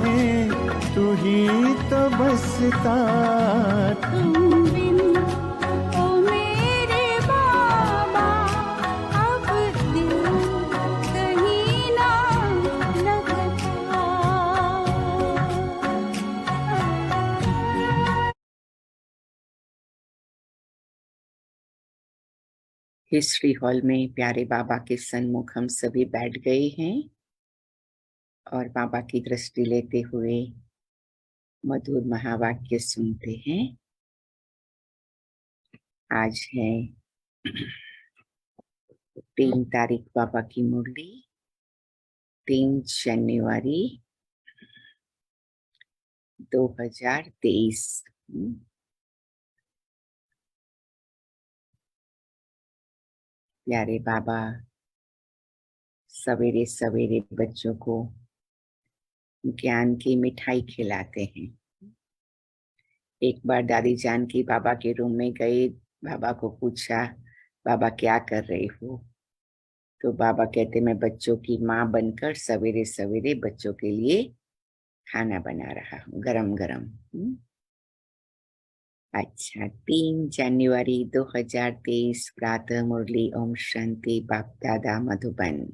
है, तू ही तो बसता। तुम बिन ओ मेरे बाबा अब दिल कहीं ना लगता। हिस्ट्री हॉल में प्यारे बाबा के सन्मुख हम सभी बैठ गए हैं और बाबा की दृष्टि लेते हुए मधुर महावाक्य सुनते हैं। आज है 3 तारीख बाबा की मुरली, 3 जनवरी 2023। प्यारे बाबा सवेरे सवेरे बच्चों को ज्ञान की मिठाई खिलाते हैं। एक बार दादी जानकी बाबा के रूम में गए, बाबा को पूछा, बाबा क्या कर रहे हो? तो बाबा कहते, मैं बच्चों की माँ बनकर सवेरे सवेरे बच्चों के लिए खाना बना रहा हूँ, गरम गरम। अच्छा, 3 जनवरी 2023 प्रातः मुरली। ओम शांति। बाप दादा मधुबन।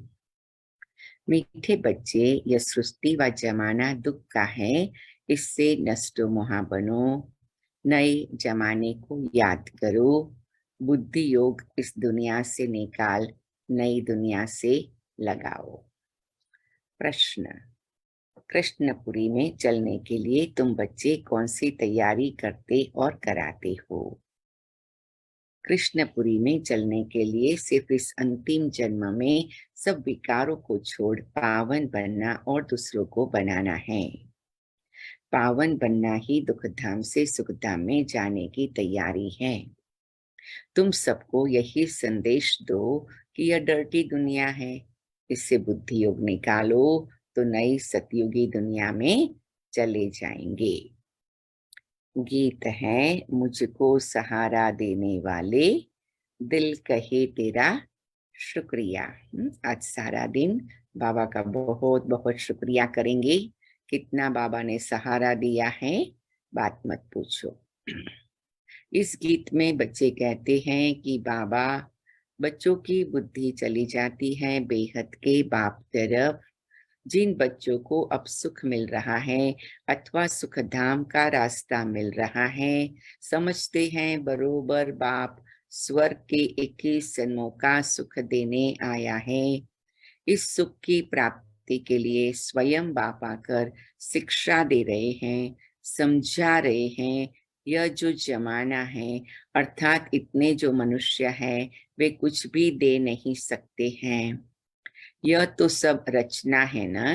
मीठे बच्चे, यह सृष्टि व जमाना दुख का है, इससे नष्टो मोहा बनो। नए जमाने को याद करो, बुद्धि योग इस दुनिया से निकाल, नई दुनिया से लगाओ। प्रश्न, कृष्णपुरी में चलने के लिए तुम बच्चे कौन सी तैयारी करते और कराते हो? कृष्णपुरी में चलने के लिए सिर्फ इस अंतिम जन्म में सब विकारों को छोड़ पावन बनना और दूसरों को बनाना है। पावन बनना ही दुखधाम से सुखधाम में जाने की तैयारी है। तुम सबको यही संदेश दो कि यह डर्टी दुनिया है, इससे बुद्धि योग निकालो तो नई सतयुगी दुनिया में चले जाएंगे। गीत है, मुझको सहारा देने वाले, दिल कहे तेरा शुक्रिया। आज सारा दिन बाबा का बहुत बहुत शुक्रिया करेंगे। कितना बाबा ने सहारा दिया है, बात मत पूछो। इस गीत में बच्चे कहते हैं कि बाबा, बच्चों की बुद्धि चली जाती है बेहद के बाप तरफ। जिन बच्चों को अब सुख मिल रहा है अथवा सुखधाम का रास्ता मिल रहा है, समझते हैं बरोबर बाप स्वर्ग के 21 जन्मों का सुख देने आया है। इस सुख की प्राप्ति के लिए स्वयं बाप आकर शिक्षा दे रहे हैं, समझा रहे हैं। यह जो जमाना है, अर्थात इतने जो मनुष्य है, वे कुछ भी दे नहीं सकते हैं। यह तो सब रचना है ना,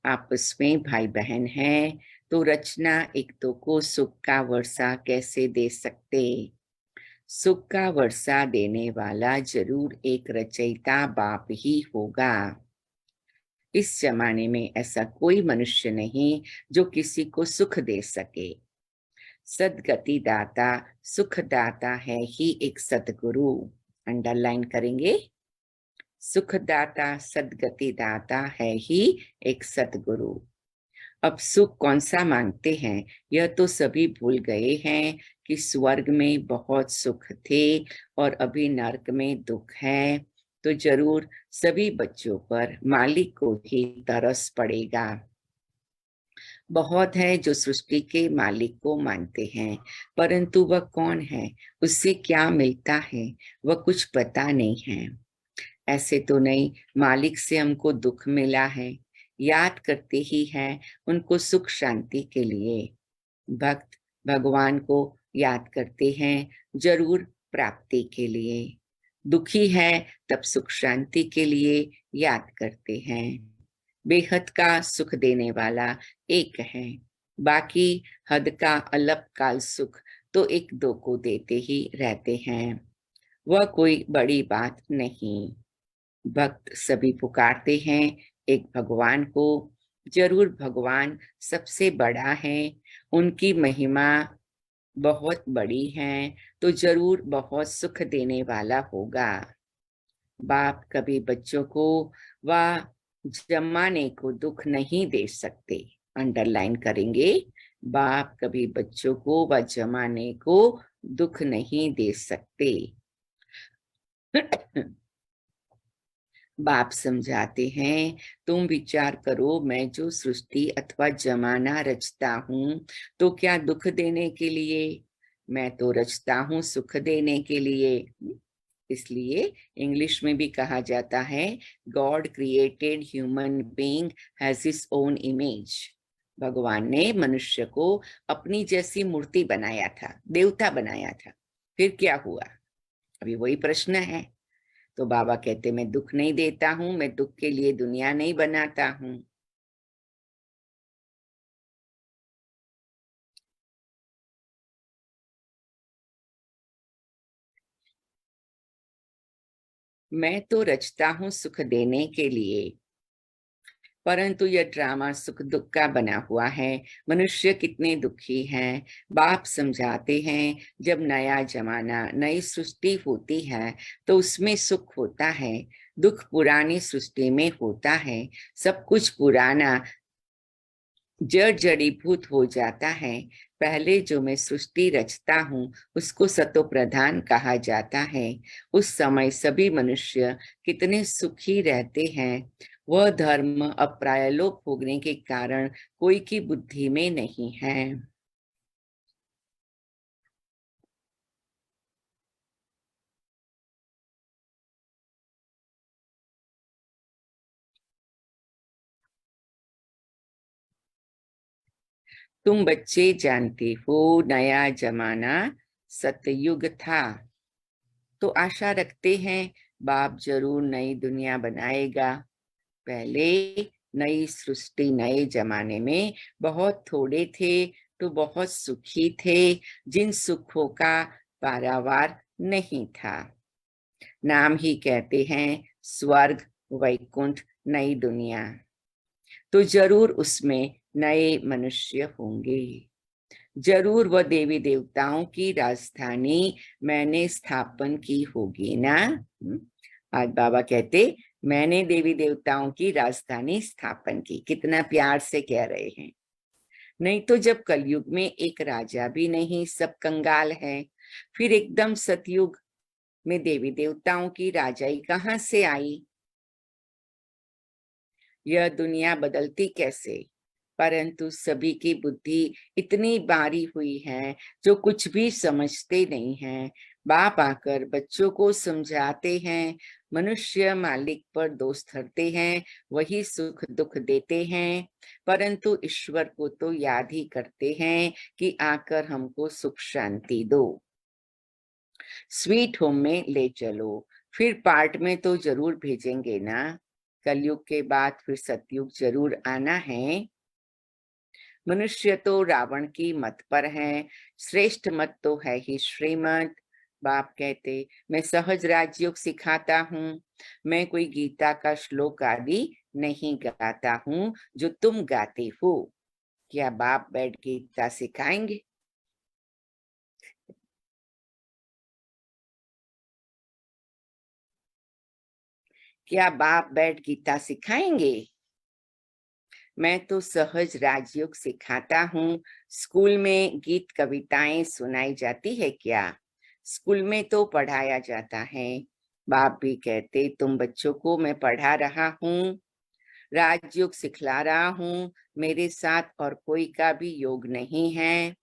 आपस में भाई बहन है, तो रचना एक दो को सुख का वर्षा कैसे दे सकते? सुख का वर्षा देने वाला जरूर एक रचयिता बाप ही होगा। इस जमाने में ऐसा कोई मनुष्य नहीं जो किसी को सुख दे सके। सदगति दाता सुख दाता है ही एक सदगुरु। अंडरलाइन करेंगे, सुखदाता सदगति दाता है ही एक सदगुरु। अब सुख कौन सा मांगते हैं, यह तो सभी भूल गए हैं कि स्वर्ग में बहुत सुख थे और अभी नरक में दुख है। तो जरूर सभी बच्चों पर मालिक को ही तरस पड़ेगा। बहुत है जो सृष्टि के मालिक को मानते हैं, परंतु वह कौन है, उससे क्या मिलता है, वह कुछ पता नहीं है। ऐसे तो नहीं, मालिक से हमको दुख मिला है, याद करते ही हैं उनको सुख शांति के लिए। भक्त भगवान को याद करते हैं जरूर प्राप्ति के लिए। दुखी है तब सुख शांति के लिए याद करते हैं। बेहद का सुख देने वाला एक है, बाकी हद का अल्पकाल सुख तो एक दो को देते ही रहते हैं। वह कोई बड़ी बात नहीं। भक्त सभी पुकारते हैं एक भगवान को, जरूर भगवान सबसे बड़ा है, उनकी महिमा बहुत बड़ी है, तो जरूर बहुत सुख देने वाला होगा। बाप कभी बच्चों को व जमाने को दुख नहीं दे सकते, अंडरलाइन करेंगे, बाप कभी बच्चों को व जमाने को दुख नहीं दे सकते। बाप समझाते हैं, तुम विचार करो, मैं जो सृष्टि अथवा जमाना रचता हूँ तो क्या दुख देने के लिए? मैं तो रचता हूँ सुख देने के लिए। इसलिए इंग्लिश में भी कहा जाता है, God created human being has his own image. भगवान ने मनुष्य को अपनी जैसी मूर्ति बनाया था, देवता बनाया था। फिर क्या हुआ? अभी वही प्रश्न है। तो बाबा कहते, मैं दुख नहीं देता हूं, मैं दुख के लिए दुनिया नहीं बनाता हूं। मैं तो रचता हूं सुख देने के लिए, परंतु यह ड्रामा सुख दुख का बना हुआ है। मनुष्य कितने दुखी हैं। बाप समझाते हैं, जब नया जमाना नई सृष्टि होती है तो उसमें सुख होता है, दुख पुरानी सृष्टि में होता है। सब कुछ पुराना जड़ जड़ीभूत हो जाता है। पहले जो मैं सृष्टि रचता हूँ उसको सतो प्रधान कहा जाता है। उस समय सभी मनुष्य कितने सुखी रहते हैं। वह धर्म अब प्रायलोप होने के कारण कोई की बुद्धि में नहीं है। तुम बच्चे जानते हो, नया जमाना सतयुग था, तो आशा रखते हैं बाप जरूर नई दुनिया बनाएगा। पहले नई सृष्टि नए जमाने में बहुत थोड़े थे तो बहुत सुखी थे, जिन सुखों का पारावार नहीं था। नाम ही कहते हैं स्वर्ग, वैकुंठ, नई दुनिया। तो जरूर उसमें नए मनुष्य होंगे। जरूर वह देवी देवताओं की राजधानी मैंने स्थापन की होगी ना। आज बाबा कहते, मैंने देवी देवताओं की राजधानी स्थापन की। कितना प्यार से कह रहे हैं। नहीं तो जब कलयुग में एक राजा भी नहीं, सब कंगाल है, फिर एकदम सतयुग में देवी देवताओं की राजाई कहाँ से आई? यह दुनिया बदलती कैसे? परंतु सभी की बुद्धि इतनी बारी हुई है जो कुछ भी समझते नहीं हैं। बाप आकर बच्चों को समझाते हैं, मनुष्य मालिक पर दोष धरते हैं, वही सुख दुख देते हैं, परंतु ईश्वर को तो याद ही करते हैं कि आकर हमको सुख शांति दो, स्वीट होम में ले चलो। फिर पार्ट में तो जरूर भेजेंगे ना। कलयुग के बाद फिर सतयुग जरूर आना है। मनुष्य तो रावण की मत पर है, श्रेष्ठ मत तो है ही श्रीमत। बाप कहते, मैं सहज राजयोग सिखाता हूँ, मैं कोई गीता का श्लोक आदि नहीं गाता हूँ जो तुम गाते हो। क्या बाप बैठ गीता सिखाएंगे? क्या बाप बैठ गीता सिखाएंगे? मैं तो सहज राजयोग सिखाता हूँ। स्कूल में गीत कविताएं सुनाई जाती है क्या? स्कूल में तो पढ़ाया जाता है। बाप भी कहते, तुम बच्चों को मैं पढ़ा रहा हूँ, राजयोग सिखला रहा हूँ। मेरे साथ और कोई का भी योग नहीं है।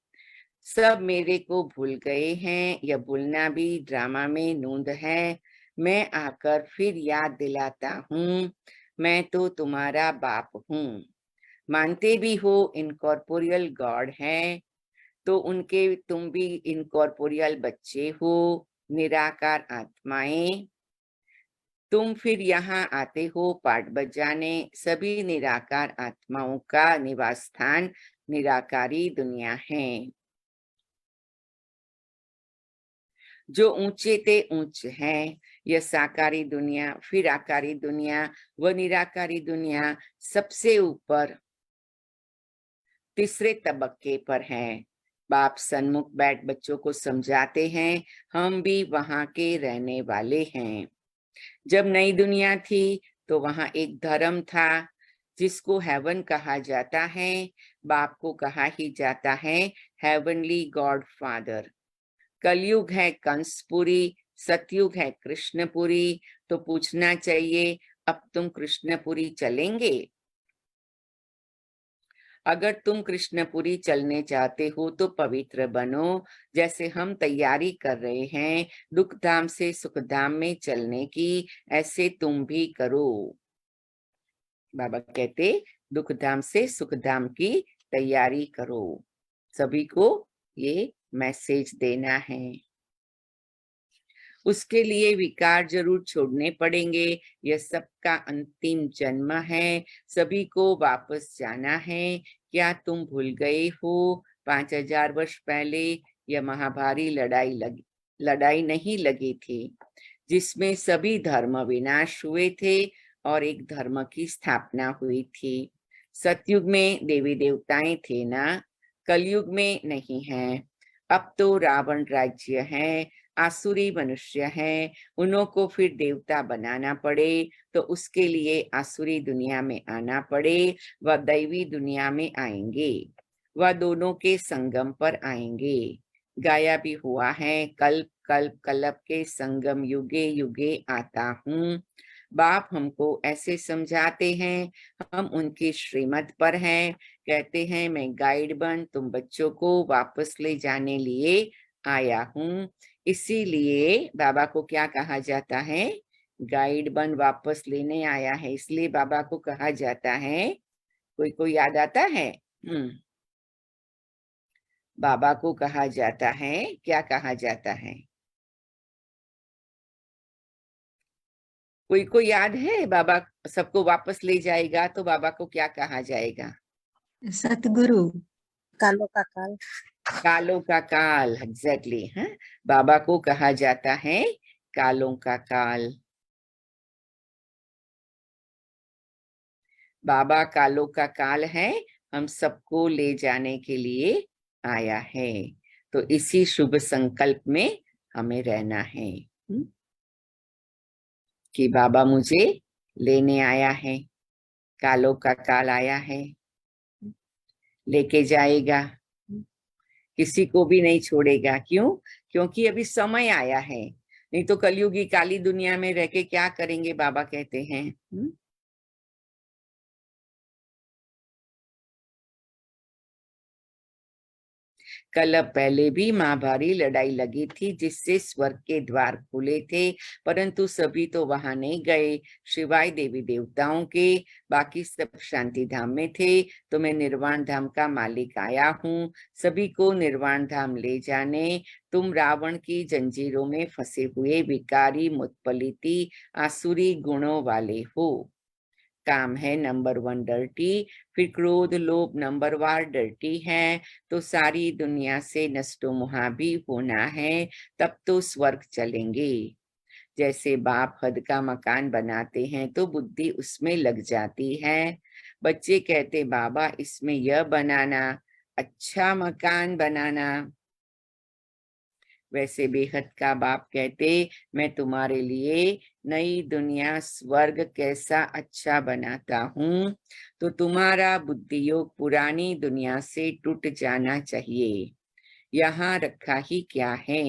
सब मेरे को भूल गए हैं। यह भूलना भी ड्रामा में नूंद है। मैं आकर फिर याद दिलाता हूँ, मैं तो तुम्हारा बाप हूँ। मानते भी हो इनकॉर्पोरियल गॉड है, तो उनके तुम भी इनकॉर्पोरियल बच्चे हो, निराकार आत्माएं। तुम फिर यहाँ आते हो पाठ बजाने। सभी निराकार आत्माओं का निवास स्थान निराकारी दुनिया है। जो ऊंचे ते ऊंच है, यह साकारी दुनिया, फिर आकारी दुनिया, वह निराकारी दुनिया सबसे ऊपर तीसरे तबक्के पर है। बाप सन्मुख बैठ बच्चों को समझाते हैं, हम भी वहां के रहने वाले हैं। जब नई दुनिया थी तो वहां एक धर्म था, जिसको हेवन कहा जाता है, बाप को कहा ही जाता है हेवनली गॉड फादर। कलयुग है कंसपुरी, सतयुग है कृष्णपुरी। तो पूछना चाहिए, अब तुम कृष्णपुरी चलेंगे? अगर तुम कृष्णपुरी चलने चाहते हो तो पवित्र बनो, जैसे हम तैयारी कर रहे हैं दुख धाम से सुख धाम में चलने की, ऐसे तुम भी करो। बाबा कहते दुख धाम से सुख धाम की तैयारी करो। सभी को ये मैसेज देना है। उसके लिए विकार जरूर छोड़ने पड़ेंगे। यह सबका अंतिम जन्म है, सभी को वापस जाना है। क्या तुम भूल गए हो 5000 वर्ष पहले यह महाभारी लड़ाई नहीं लगी थी, जिसमें सभी धर्म विनाश हुए थे और एक धर्म की स्थापना हुई थी। सतयुग में देवी देवताएं थे ना, कलयुग में नहीं है। अब तो रावण राज्य है, आसुरी मनुष्य हैं, उन्हों को फिर देवता बनाना पड़े तो उसके लिए आसुरी दुनिया में आना पड़े, वह दैवी दुनिया में आएंगे, वह दोनों के संगम पर आएंगे। गाया भी हुआ है, कल्प कल्प कल्प के संगम युगे युगे आता हूँ। बाप हमको ऐसे समझाते हैं, हम उनकी श्रीमत पर हैं। कहते हैं मैं गाइड बन तुम बच्चों को वापस ले जाने लिए आया हूँ। इसीलिए बाबा को क्या कहा जाता है? गाइड बन वापस लेने आया है, इसलिए बाबा को कहा जाता है। कोई याद आता है? बाबा को कहा जाता है, क्या कहा जाता है? कोई याद है? बाबा सबको वापस ले जाएगा तो बाबा को क्या कहा जाएगा? सतगुरु। कालों का काल। कालों का काल, एग्जैक्टली है। बाबा को कहा जाता है कालों का काल। बाबा कालों का काल है, हम सबको ले जाने के लिए आया है। तो इसी शुभ संकल्प में हमें रहना है कि बाबा मुझे लेने आया है, कालों का काल आया है, लेके जाएगा, किसी को भी नहीं छोड़ेगा। क्यों? क्योंकि अभी समय आया है, नहीं तो कलयुगी काली दुनिया में रह के क्या करेंगे? बाबा कहते हैं कल पहले भी महाभारी लड़ाई लगी थी, जिससे स्वर्ग के द्वार खुले थे, परंतु सभी तो वहां नहीं गए, शिवाय देवी देवताओं के। बाकी सब शांति धाम में थे। तो मैं निर्वाण धाम का मालिक आया हूँ, सभी को निर्वाण धाम ले जाने। तुम रावण की जंजीरों में फंसे हुए विकारी मुतपलिती आसुरी गुणों वाले हो। काम है नंबर 1 डर्टी, फिर क्रोध लोभ नंबर 1 डर्टी है, तो सारी दुनिया से नष्टो मुहा भी होना है, तब तो स्वर्ग चलेंगे। जैसे बाप हद का मकान बनाते हैं तो बुद्धि उसमें लग जाती है। बच्चे कहते बाबा इसमें यह बनाना, अच्छा मकान बनाना। वैसे बेहद का बाप कहते मैं तुम्हारे लिए नई दुनिया स्वर्ग कैसा अच्छा बनाता हूँ, तो तुम्हारा बुद्धि योग पुरानी दुनिया से टूट जाना चाहिए। यहाँ रखा ही क्या है,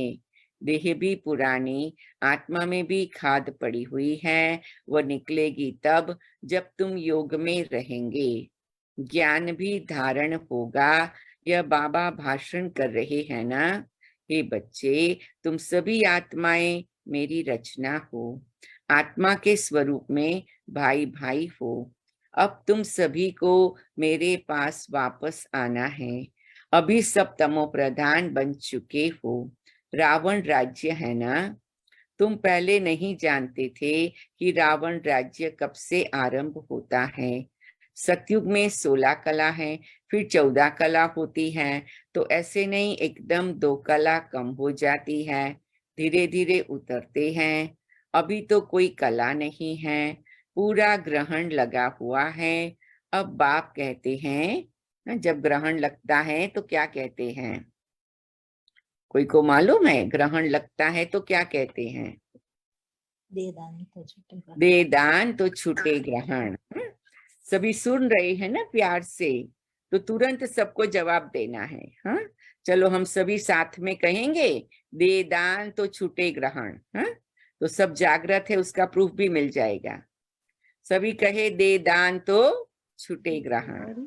देह भी पुरानी, आत्मा में भी खाद पड़ी हुई है, वो निकलेगी तब जब तुम योग में रहेंगे, ज्ञान भी धारण होगा। यह बाबा भाषण कर रहे हैं ना, हे बच्चे तुम सभी आत्माएं मेरी रचना हो, आत्मा के स्वरूप में भाई भाई हो। अब तुम सभी को मेरे पास वापस आना है। अभी सब तमो प्रधान बन चुके हो, रावण राज्य है ना। तुम पहले नहीं जानते थे कि रावण राज्य कब से आरंभ होता है। सतयुग में 16 कला है, फिर 14 कला होती है, तो ऐसे नहीं एकदम 2 कला कम हो जाती है, धीरे धीरे उतरते हैं। अभी तो कोई कला नहीं है, पूरा ग्रहण लगा हुआ है। अब बाप कहते हैं जब ग्रहण लगता है तो क्या कहते हैं? कोई को मालूम है ग्रहण लगता है तो क्या कहते हैं? दे दान तो छूटे ग्रहण। दे दान तो छूटे ग्रहण। सभी सुन रहे हैं ना प्यार से, तो तुरंत सबको जवाब देना है। हाँ, चलो हम सभी साथ में कहेंगे, दे दान तो छूटे ग्रहण। हाँ, तो सब जागृत है, उसका प्रूफ भी मिल जाएगा। सभी कहे, दे दान तो छूटे ग्रहण।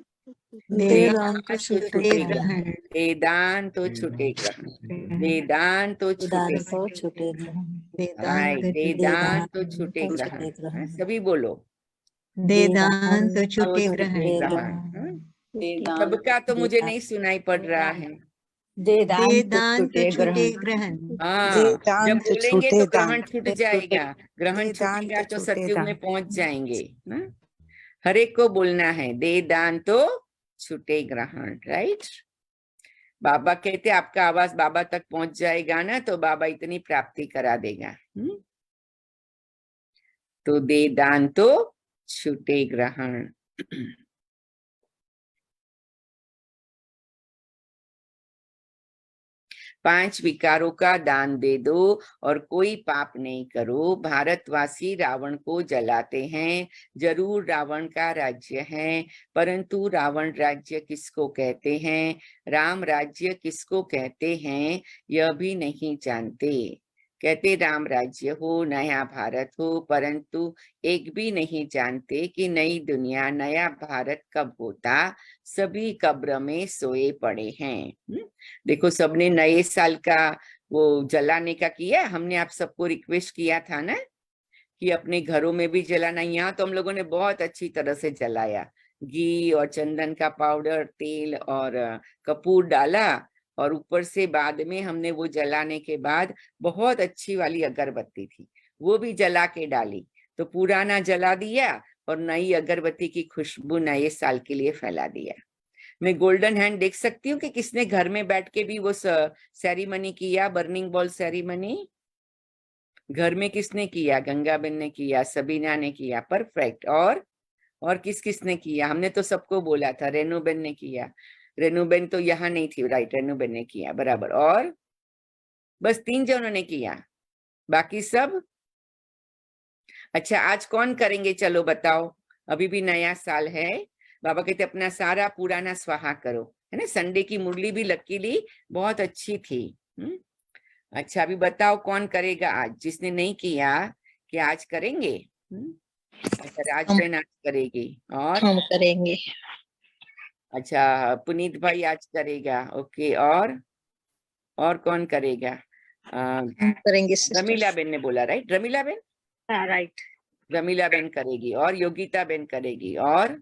दे दान तो छूटे ग्रहण। ग्रहण। दे दान तो छूटे ग्रहण। दे दान तो छूटे दान तो छूटे ग्रहण। दे हाय, दान दे दे दान तो दान छूटे तो ग्रहण। छूटे हाँ, ग्रहण। सभी बोलो, दे दान तो तो छूटे छूटे ग्रहण। ग्रहण। हाँ, सबका तो मुझे नहीं सुनाई पड़ रहा है। दे दान तो छूटे ग्रहण। हाँ, जब बोलेंगे तो ग्रहण छूट जाएगा। ग्रहण छूटेगा तो सत्युग में पहुंच जाएंगे। हाँ? हर एक को बोलना है, दे दान तो छूटे ग्रहण। राइट। बाबा कहते आपका आवाज बाबा तक पहुंच जाएगा ना, तो बाबा इतनी प्राप्ति करा देगा। तो दे दान तो छूटे ग्रहण। 5 विकारों का दान दे दो और कोई पाप नहीं करो। भारतवासी रावण को जलाते हैं, जरूर रावण का राज्य है, परंतु रावण राज्य किसको कहते हैं, राम राज्य किसको कहते हैं, यह भी नहीं जानते। कहते राम राज्य हो, नया भारत हो, परंतु एक भी नहीं जानते कि नई दुनिया, नया भारत कब होता। सभी कब्र में सोए पड़े हैं। देखो, सबने नए साल का वो जलाने का किया। हमने आप सबको रिक्वेस्ट किया था ना कि अपने घरों में भी जलाना। यहाँ तो हम लोगों ने बहुत अच्छी तरह से जलाया, घी और चंदन का पाउडर, तेल और कपूर डाला, और ऊपर से बाद में हमने वो जलाने के बाद बहुत अच्छी वाली अगरबत्ती थी, वो भी जला के डाली। तो पुराना जला दिया और नई अगरबत्ती की खुशबू नए साल के लिए फैला दिया। मैं गोल्डन हैंड देख सकती हूँ कि किसने घर में बैठ के भी वो सेरेमनी किया, बर्निंग बॉल सेरेमनी। घर में किसने किया? गंगाबेन ने किया, सबीना ने किया, परफेक्ट। और किसने किया? हमने तो सबको बोला था, रेनूबेन ने किया। रेनूबेन तो यहाँ नहीं थी, राइट, रेनूबेन ने किया, बराबर। और बस 3 जनों ने किया, बाकी सब। अच्छा, आज कौन करेंगे? चलो बताओ, अभी भी नया साल है। बाबा कहते अपना सारा पुराना स्वाहा करो, है ना। संडे की मुरली भी लकीली बहुत अच्छी थी। अच्छा, अभी बताओ कौन करेगा आज, जिसने नहीं किया कि आज करेंगे। अच्छा, राजबेन आज करेगी। और हम करेंगे। अच्छा, पुनीत भाई आज करेगा। ओके, और कौन करेगा? हम करेंगे रमीला सिस्टर। बेन ने बोला, राइट, रमीला बेन। हाँ राइट। रमीला बेन करेगी, और योगिता बेन करेगी, और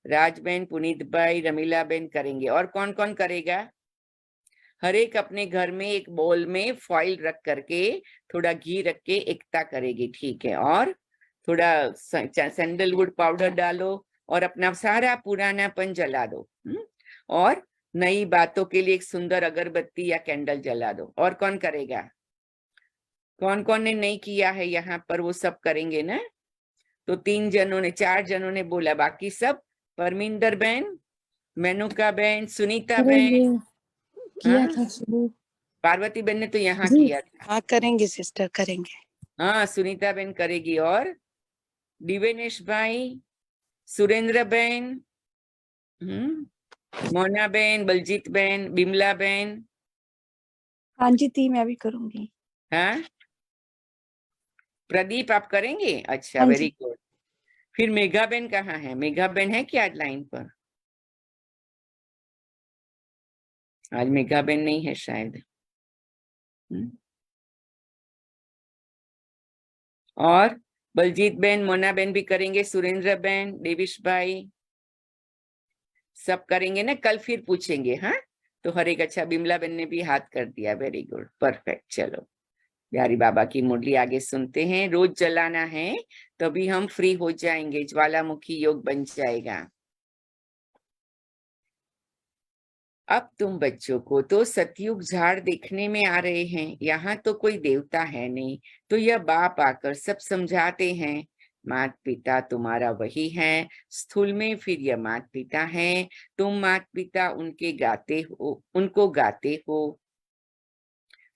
राजबेन, पुनीत भाई, रमीला बेन करेंगे। और कौन कौन करेगा? हर एक अपने घर में एक बोल में फॉइल रख करके थोड़ा घी रख के एकता करेगी, ठीक है। और थोड़ा सैंडलवुड पाउडर डालो और अपना सारा पुरानापन जला दो। और नई बातों के लिए एक सुंदर अगरबत्ती या कैंडल जला दो। और कौन करेगा? कौन कौन ने नहीं किया है यहाँ पर, वो सब करेंगे ना। तो 3 जनों ने, 4 जनों ने बोला, बाकी सब। परमिंदर बहन, मेनुका बहन, सुनीता बहन, किया हाँ, था शुरू। पार्वती बहन ने तो यहाँ जी किया था। हाँ करेंगे सिस्टर करेंगे। हाँ, सुनीता बहन करेगी। और दिवेनेश भाई, सुरेंद्र बहन, मोना बहन, बलजीत बहन, बिमला बहन, हाँ जी ती मैं भी करूंगी। हाँ, प्रदीप आप करेंगे? अच्छा, हाँ वेरी जी। गुड। फिर मेघा बहन कहाँ है? मेघा बहन है क्या आज लाइन पर? आज मेघा बहन नहीं है शायद। और बलजीत बहन, मोना बहन भी करेंगे, सुरेंद्र बहन, देविश भाई, सब करेंगे ना। कल फिर पूछेंगे। हाँ, तो हर एक। अच्छा, बिमला बहन ने भी हाथ कर दिया, वेरी गुड, परफेक्ट। चलो, प्यारी बाबा की मुरली आगे सुनते हैं। रोज जलाना है, तभी हम फ्री हो जाएंगे, ज्वालामुखी योग बन जाएगा। अब तुम बच्चों को तो सतयुग झाड़ देखने में आ रहे हैं, यहाँ तो कोई देवता है नहीं, तो यह बाप आकर सब समझाते हैं। मात पिता तुम्हारा वही है, स्थूल में फिर यह मात पिता है। तुम मात पिता उनके गाते हो, उनको गाते हो।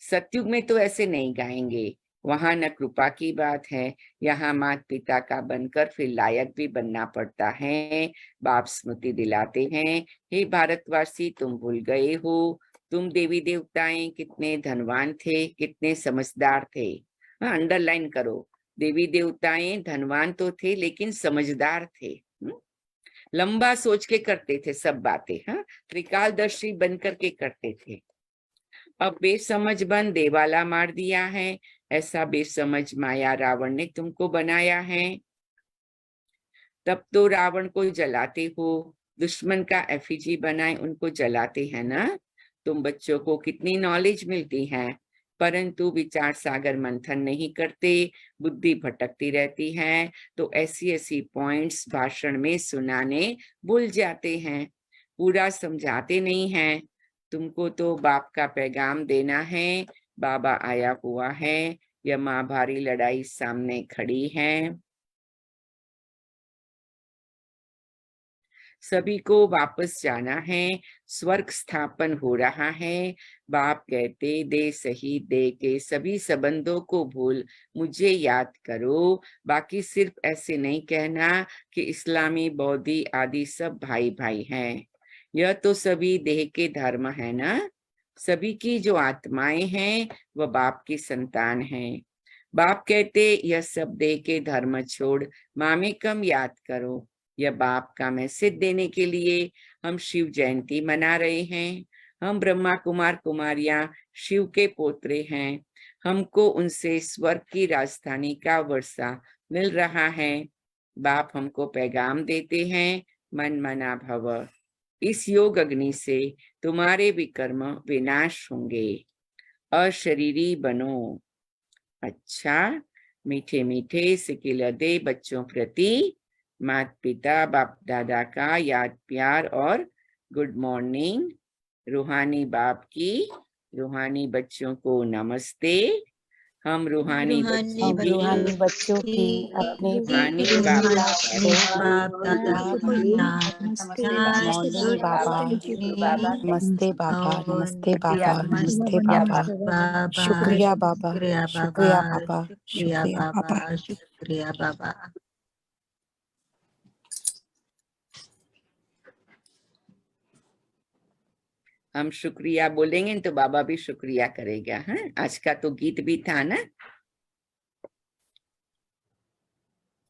सतयुग में तो ऐसे नहीं गाएंगे, वहां न कृपा की बात है, यहाँ माता पिता का बनकर फिर लायक भी बनना पड़ता है। बाप स्मृति दिलाते हैं, हे भारतवासी तुम भूल गए हो, तुम देवी देवताएं कितने धनवान थे, कितने समझदार थे। हाँ, अंडरलाइन करो, देवी देवताएं धनवान तो थे लेकिन समझदार थे। लंबा सोच के करते थे सब बातें। हाँ, त्रिकालदर्शी बन करके करते थे। अब बेसमझ बन देवाला मार दिया है, ऐसा बेसमझ माया रावण ने तुमको बनाया है। तब तो रावण को जलाते हो, दुश्मन का एफिजी बनाए उनको जलाते हैं ना। तुम बच्चों को कितनी नॉलेज मिलती है, परंतु विचार सागर मंथन नहीं करते, बुद्धि भटकती रहती है, तो ऐसी ऐसी पॉइंट्स भाषण में सुनाने भूल जाते हैं, पूरा समझाते नहीं हैं। तुमको तो बाप का पैगाम देना है, बाबा आया हुआ है, यह महाभारी लड़ाई सामने खड़ी है। सभी को वापस जाना है, स्वर्ग स्थापन हो रहा है। बाप कहते दे सही दे के सभी संबंधों को भूल मुझे याद करो। बाकी सिर्फ ऐसे नहीं कहना कि इस्लामी बौद्धि आदि सब भाई भाई हैं। यह तो सभी देह के धर्म है ना। सभी की जो आत्माएं हैं वह बाप की संतान हैं। बाप कहते यह सब देह के धर्म छोड़ मामेकम याद करो। यह बाप का मैसेज देने के लिए हम शिव जयंती मना रहे हैं। हम ब्रह्मा कुमार कुमारियां शिव के पोत्रे हैं। हमको उनसे स्वर्ग की राजधानी का वर्षा मिल रहा है। बाप हमको पैगाम देते हैं, मन मना भव। इस योग अग्नि से तुम्हारे विकर्म विनाश होंगे, अशरीरी बनो। अच्छा, मीठे मीठे सिकिल दे बच्चों प्रति माता पिता बाप दादा का याद प्यार और गुड मॉर्निंग। रूहानी बाप की रूहानी बच्चों को नमस्ते। हम रूहानी बच्चों की रूहानी बच्चों की अपने रूहानी बाप बाप दादा को नमस्ते मॉर्निंग बाबा, नमस्ते बाबा, नमस्ते बाबा, नमस्ते बाबा, शुक्रिया बाबा, शुक्रिया बाबा, शुक्रिया बाबा। शुक्रिया बाबा। हम शुक्रिया बोलेंगे तो बाबा भी शुक्रिया करेगा। हाँ, आज का तो गीत भी था ना।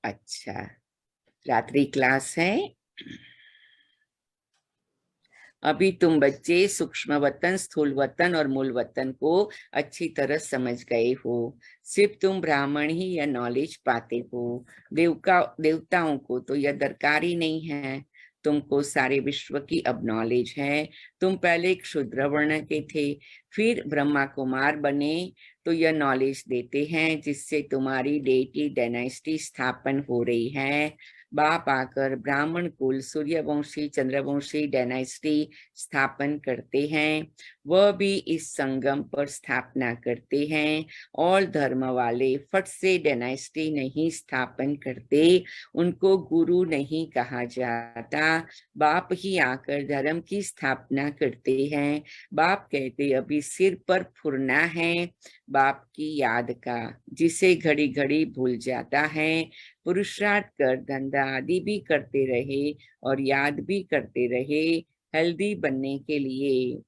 अच्छा, रात्रि क्लास है। अभी तुम बच्चे सूक्ष्म वतन, स्थूल वतन और मूल वतन को अच्छी तरह समझ गए हो। सिर्फ तुम ब्राह्मण ही यह नॉलेज पाते हो, देवताओं को तो यह दरकार ही नहीं है। तुमको सारे विश्व की अब नॉलेज है। तुम पहले क्षुद्र वर्ण के थे, फिर ब्रह्मा कुमार बने, तो यह नॉलेज देते हैं जिससे तुम्हारी डेटी डायनेस्टी स्थापन हो रही है। बाप आकर ब्राह्मण कुल, सूर्यवंशी, चंद्रवंशी डायनेस्टी स्थापन करते हैं। वह भी इस संगम पर स्थापना करते हैं। और धर्म वाले फट से डायनेस्टी नहीं स्थापन करते, उनको गुरु नहीं कहा जाता। बाप ही आकर धर्म की स्थापना करते हैं। बाप कहते अभी सिर पर फुरना है बाप की याद का, जिसे घड़ी घड़ी भूल जाता है। पुरुषार्थ कर धंधा आदि भी करते रहे और याद भी करते रहे हेल्दी बनने के लिए।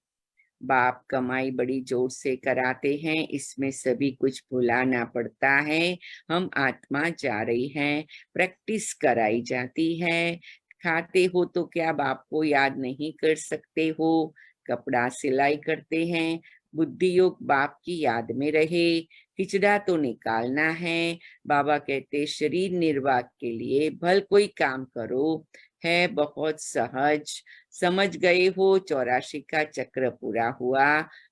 बाप कमाई बड़ी जोर से कराते हैं, इसमें सभी कुछ भुलाना पड़ता है। हम आत्मा जा रही है, प्रैक्टिस कराई जाती है। खाते हो तो क्या बाप को याद नहीं कर सकते हो? कपड़ा सिलाई करते हैं, बुद्धि योग बाप की याद में रहे। खिचड़ा तो निकालना है। बाबा कहते शरीर निर्वाह के लिए भल कोई काम करो, है बहुत सहज। समझ गए हो, 84 का चक्र पूरा हुआ।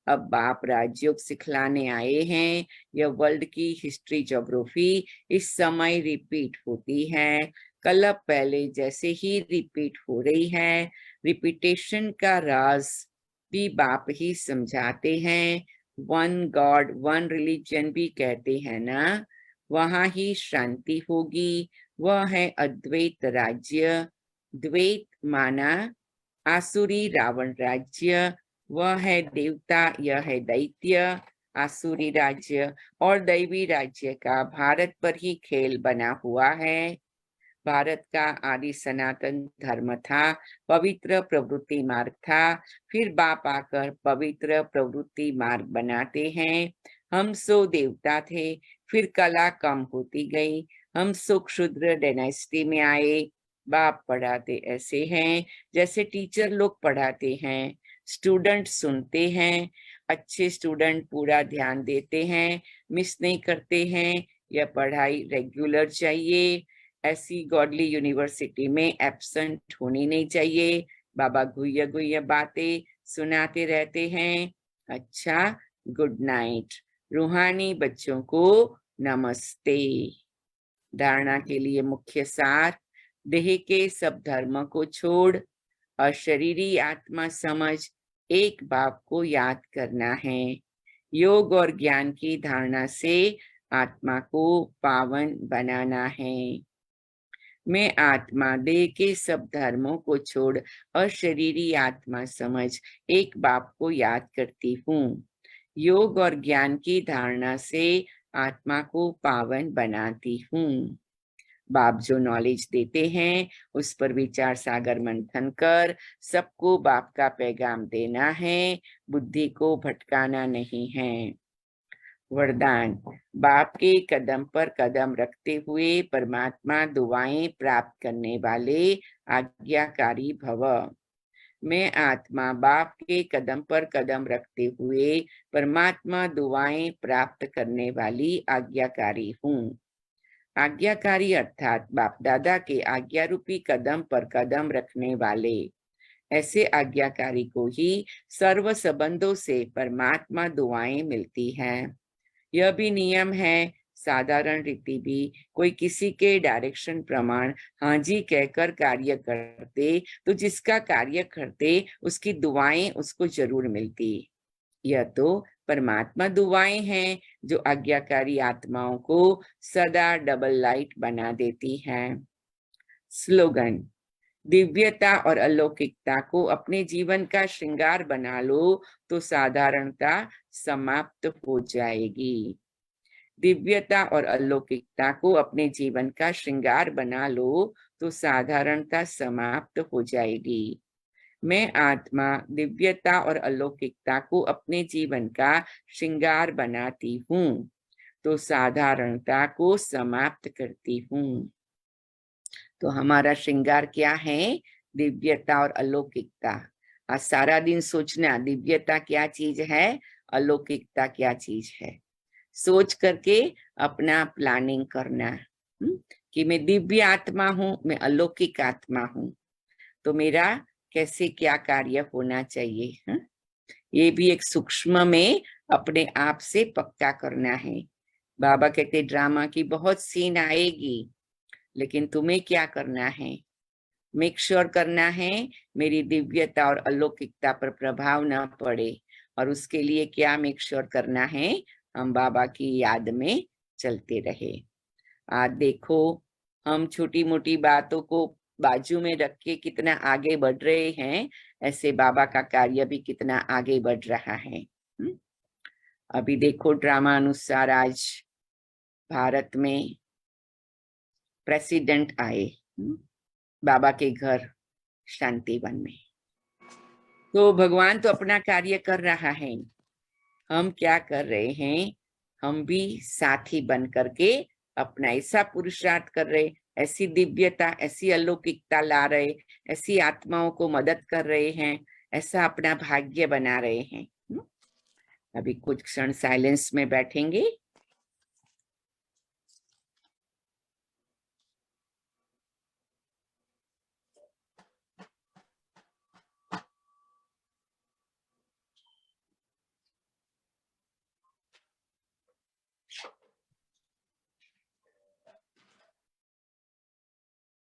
अब बाप राजयोग सिखलाने आए हैं। यह वर्ल्ड की हिस्ट्री ज्योग्राफी इस समय रिपीट होती है, कल पहले जैसे ही रिपीट हो रही है। रिपीटेशन का राज भी बाप ही समझाते हैं। वन गॉड वन रिलीजन भी कहते हैं ना, वहां ही शांति होगी। वह है अद्वैत राज्य। द्वैत माना आसुरी रावण राज्य, वह है देवता, यह है दैत्य। आसुरी राज्य और दैवी राज्य का भारत पर ही खेल बना हुआ है। भारत का आदि सनातन धर्म था, पवित्र प्रवृत्ति मार्ग था, फिर बाप आकर पवित्र प्रवृत्ति मार्ग बनाते हैं। हम सो देवता थे, फिर कला कम होती गई, हम सो क्षुद्र डायनेस्टी में आए। बाप पढ़ाते ऐसे हैं जैसे टीचर लोग पढ़ाते हैं, स्टूडेंट सुनते हैं, अच्छे स्टूडेंट पूरा ध्यान देते हैं, मिस नहीं करते हैं। यह पढ़ाई रेगुलर चाहिए, ऐसी गॉडली यूनिवर्सिटी में एब्सेंट होनी नहीं चाहिए। बाबा गुह्य गुह्य बातें सुनाते रहते हैं। अच्छा, गुड नाइट। रूहानी बच्चों को नमस्ते। धारणा के लिए मुख्य सार, देह के सब धर्म को छोड़ अशरीरी आत्मा समझ एक बाप को याद करना है। योग और ज्ञान की धारणा से आत्मा को पावन बनाना है। मैं आत्मा देह के सब धर्मों को छोड़ अशरीरी आत्मा समझ एक बाप को याद करती हूँ। योग और ज्ञान की धारणा से आत्मा को पावन बनाती हूँ। बाप जो नॉलेज देते हैं उस पर विचार सागर मंथन कर सबको बाप का पैगाम देना है, बुद्धि को भटकाना नहीं है। वरदान, बाप के कदम पर कदम रखते हुए परमात्मा दुआएं प्राप्त करने वाले आज्ञाकारी भव। मैं आत्मा बाप के कदम पर कदम रखते हुए परमात्मा दुआएं प्राप्त करने वाली आज्ञाकारी हूँ। आज्ञाकारी अर्थात बाप दादा के आज्ञा रूपी कदम पर कदम रखने वाले। ऐसे आज्ञाकारी को ही सर्व संबंधों से परमात्मा दुआएं मिलती हैं। यह भी नियम है, साधारण रीति भी कोई किसी के डायरेक्शन प्रमाण हाँ जी कहकर कार्य करते तो जिसका कार्य करते उसकी दुआएं उसको जरूर मिलती। यह तो परमात्मा दुआएं हैं जो आज्ञाकारी आत्माओं को सदा डबल लाइट बना देती हैं। स्लोगन, दिव्यता और अलौकिकता को अपने जीवन का श्रृंगार बना लो तो साधारणता समाप्त हो जाएगी। दिव्यता और अलौकिकता को अपने जीवन का श्रृंगार बना लो तो साधारणता समाप्त हो जाएगी। मैं आत्मा दिव्यता और अलौकिकता को अपने जीवन का श्रृंगार बनाती हूँ तो साधारणता को समाप्त करती हूँ। तो हमारा श्रृंगार क्या है? दिव्यता और अलौकिकता। आज सारा दिन सोचना दिव्यता क्या चीज है, अलौकिकता क्या चीज है। सोच करके अपना प्लानिंग करना कि मैं दिव्य आत्मा हूँ, मैं अलौकिक आत्मा हूँ, तो मेरा कैसे क्या कार्य होना चाहिए। ये भी एक सूक्ष्म में अपने आप से पक्का करना है। बाबा कहते ड्रामा की बहुत सीन आएगी, लेकिन तुम्हें क्या करना है? मेक श्योर करना है मेरी दिव्यता और अलौकिकता पर प्रभाव न पड़े। और उसके लिए क्या मेक श्योर करना है? हम बाबा की याद में चलते रहे। आज देखो हम छोटी मोटी बातों को बाजू में रख के कितना आगे बढ़ रहे हैं, ऐसे बाबा का कार्य भी कितना आगे बढ़ रहा है। अभी देखो ड्रामा अनुसार आज भारत में प्रेसिडेंट आए बाबा के घर शांतिवन में। तो भगवान तो अपना कार्य कर रहा है, हम क्या कर रहे हैं? हम भी साथी बन करके अपना ऐसा पुरुषार्थ कर रहे, ऐसी दिव्यता ऐसी अलौकिकता ला रहे, ऐसी आत्माओं को मदद कर रहे हैं, ऐसा अपना भाग्य बना रहे हैं। अभी कुछ क्षण साइलेंस में बैठेंगे।